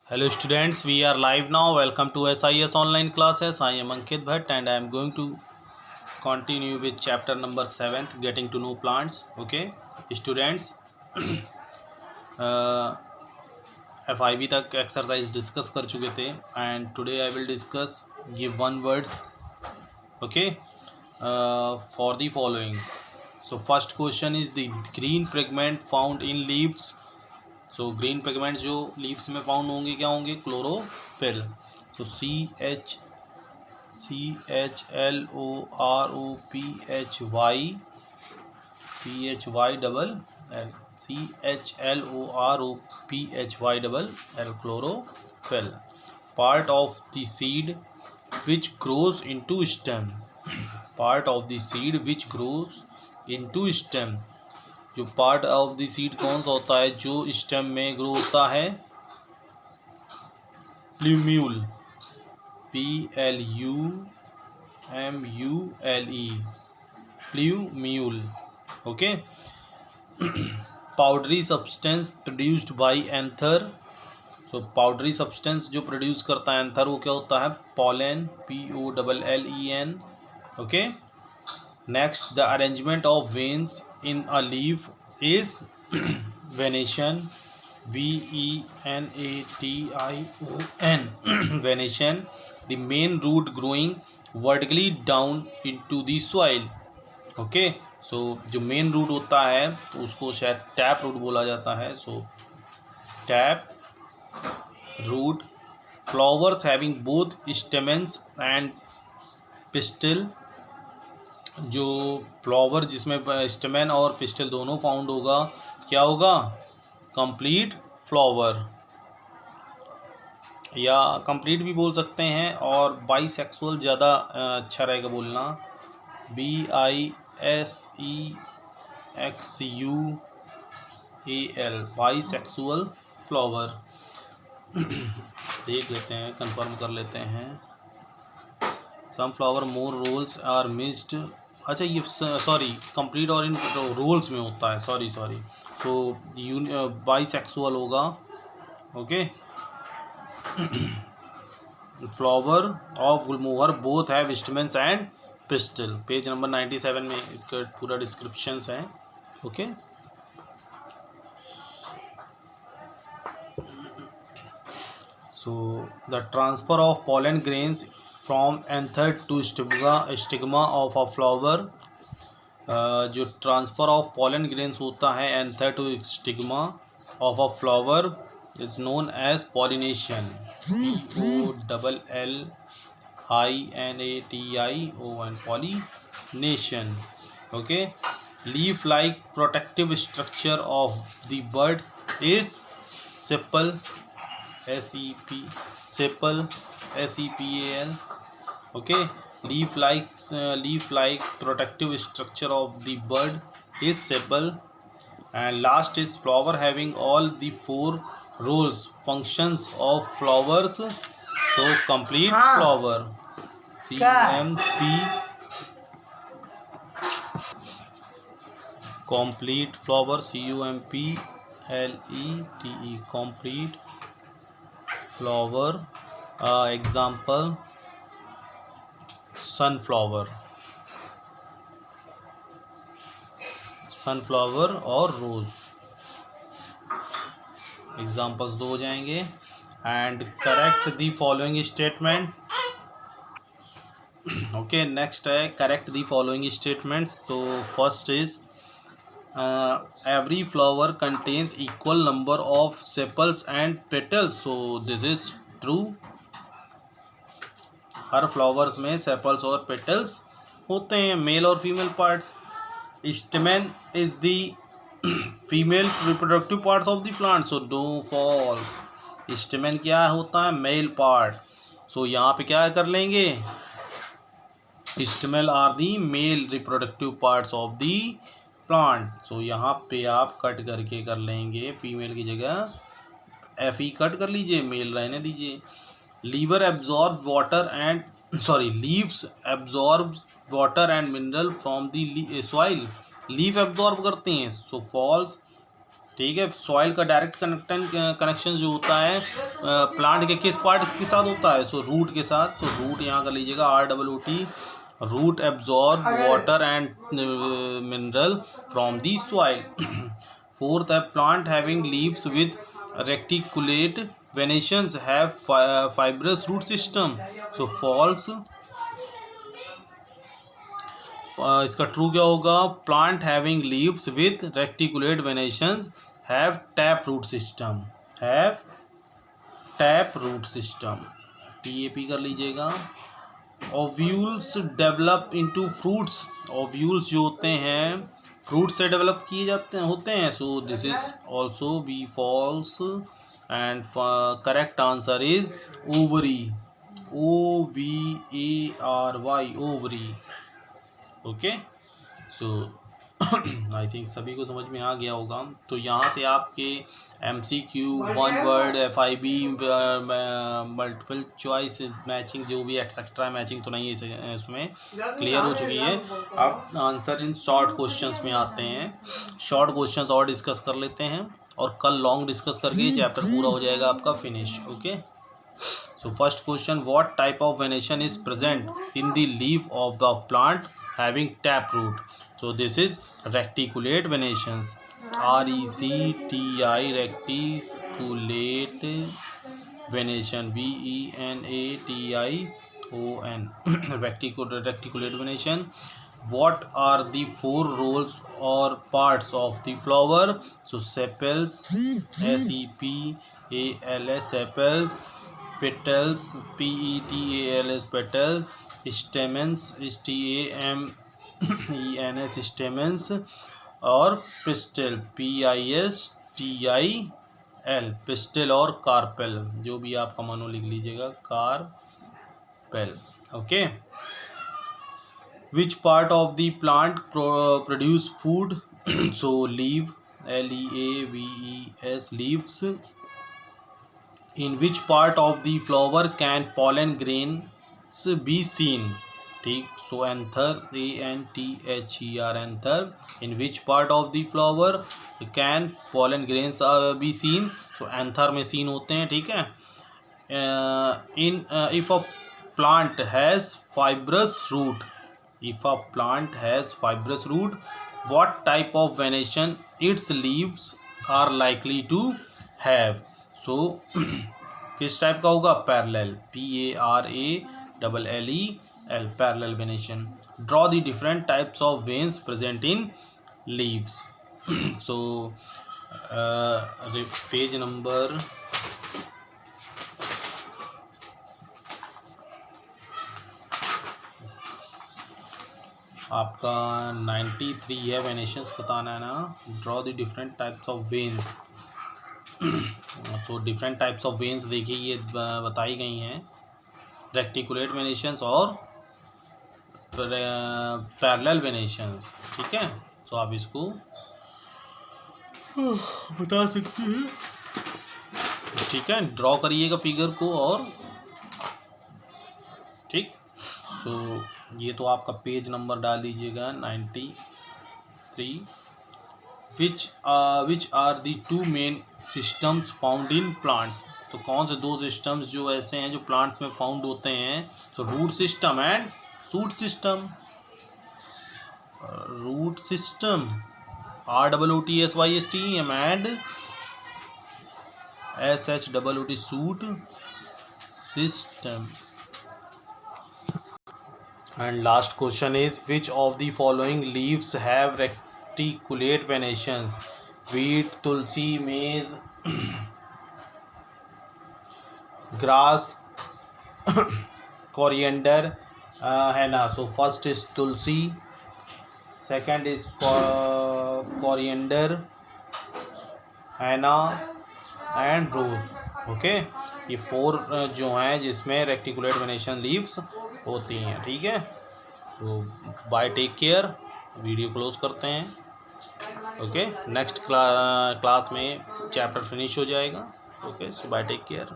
Hello students, we are live now. Welcome to SIS online classes. I am Ankit Bhatt and I am going to continue with chapter number 7, getting to know plants. Okay students, FIB तक exercise discuss कर चुके थे and today I will discuss give one words. Okay, for the following. So first question is the green pigment found in leaves. So green pigments जो leaves में found होंगे क्या होंगे? Chlorophyll. So CHLOROPHY chlorophyll. Part of the seed which grows into stem. Part of the seed which grows into stem. जो part of the seed कौन सा होता है जो स्टेम में ग्रो होता है? Plumule. PLUMULE. Plumule. Okay. Powdery substance produced by anther. So powdery substance जो प्रोड्यूस करता है एंथर वो क्या होता है? Pollen. POLLEN. Okay. Next, the arrangement of veins in a leaf is venation. VENATION. Venation. The main root growing vertically down into the soil. Okay. So जो main root होता है तो उसको शायद टैप रूट बोला जाता है. So tap root. Flowers having both stamens and pistil. जो फ्लावर जिसमें स्टेमेन और पिस्टल दोनों फाउंड होगा क्या होगा? कंप्लीट फ्लावर या कंप्लीट भी बोल सकते हैं और बाइसेक्सुअल ज़्यादा अच्छा रहेगा बोलना. BISEXUAL. Bisexual flower. देख लेते हैं, कंफर्म कर लेते हैं. Some flower more roles are missed. अच्छा ये सॉरी कंप्लीट और इन रोल्स में होता है. सॉरी तो बाइसेक्सुअल होगा. Okay. Flower of gulmohar both have stamens and pistil. Page number 97 में इसका पूरा डिस्क्रिप्शंस है. Okay. So the transfer of pollen grains from anther to stigma of a flower. जो ट्रांसफ़र ऑफ पॉलन ग्रेन्स होता है anther to stigma of a flower is known as pollination. POLLINATION. Pollination. Okay. Leaf like protective structure of the bird is sepal. SEPAL. Okay. Leaf like protective structure of the bird is sepal. And last is flower having all the 4 roles functions of flowers. So complete flower. CUMP. complete flower. CUMPLETE. complete flower. Example sunflower और rose. Examples 2 हो जाएंगे. And correct the following statement. Okay. Next है correct the following statements. तो first is every flower contains equal number of sepals and petals. So this is true. हर flowers में sepals और petals होते हैं, male और female parts. Stamen is the female reproductive parts of the plant. So no false. Stamen क्या होता है? Male part. सो यहाँ पे क्या कर लेंगे? Stamen are the male reproductive parts of the plant. So यहाँ पे आप कट करके कर लेंगे. फीमेल की जगह FE कट कर लीजिए, मेल रहने दीजिए. Liver absorb water and leaves absorb water and mineral from the soil. Leaf absorb करते हैं. So false. ठीक है। सॉइल का डायरेक्ट कनेक्शन जो होता है प्लांट के किस पार्ट के साथ होता है? सो रूट के साथ। तो रूट यहाँ कर लीजिएगा ROOT। Root absorb water and mineral from the soil. Fourth है plant having leaves with reticulate venations have fibrous root system. So false. इसका ट्रू क्या होगा? Plant having leaves with reticulate venations have tap root system. Have tap root system, TAP कर लीजिएगा। Ovules develop into fruits. Ovules जो होते हैं fruit से develop किए जाते हैं होते हैं। So this is also be false and correct answer is ovary. OVARY, ovary. Okay. So I think सभी को समझ में आ गया होगा। तो यहाँ से आपके MCQ, 1 word, FIB, multiple choice matching जो भी एक्सेट्रा मैचिंग तो नहीं है इसमें, क्लियर हो चुकी है। अब आंसर इन शॉर्ट क्वेश्चंस में आते हैं। शॉर्ट क्वेश्चंस और डिस्कस कर लेते हैं और कल लॉन्ग डिस्कस करके चैप्टर पूरा हो जाएगा आपका finish. Okay. So first question, what type of venation is present in the leaf of the plant having taproot? So this is reticulate venations. RECTI, reticulate venation. VENATION. Reticulate venation. What are the 4 roles or parts of the flower? So sepals, SEPALS, sepals. Petals, PETALS, petals. Stamens, STAMENS, stamens. और pistil, PISTIL, pistil और carpel, जो भी आपका मानो लिख लीजिएगा, carpel. Okay. Which part of the plant produce food? So leaf, LEAVES, leaves. In which part of the flower can pollen grains be seen? ठीक। So anther, ANTHER, anther. In which part of the flower can pollen grains be seen? So anther में seen होते हैं, ठीक है। If a plant has fibrous root, what type of venation its leaves are likely to have? सो किस type का होगा? Parallel, PARALLEL, parallel venation. Draw the different types of veins present in leaves. So page number आपका 93 है। Venations बताना है ना। Draw the different types of veins. So different types of veins देखिए ये बताई गई हैं, रेक्टिकुलेट वेनेशंस और पैरेलल वेनेशंस, ठीक है। सो आप इसको बता सकते हैं, ठीक है। ड्रॉ करिएगा फिगर को और ठीक। सो ये तो आपका पेज नंबर डाल दीजिएगा 93। Which are the 2 main systems found in plants? तो कौन से 2 सिस्टम्स जो ऐसे हैं जो प्लांट्स में फाउंड होते हैं? तो root system and shoot system. Root system ROOTSYSTEM and SHOOT, shoot system. And last question is which of the following leaves have reticulate venations? Wheat, tulsi, maize, grass, coriander, henna. So first is tulsi, second is coriander, henna and rose. Okay. ये 4 जो हैं जिसमें रेक्टिकुलेट venation leaves होती हैं, ठीक है। तो bye, take care. Video close करते हैं। ओके। नेक्स्ट क्लास में चैप्टर फिनिश हो जाएगा। Okay. So bye, take care.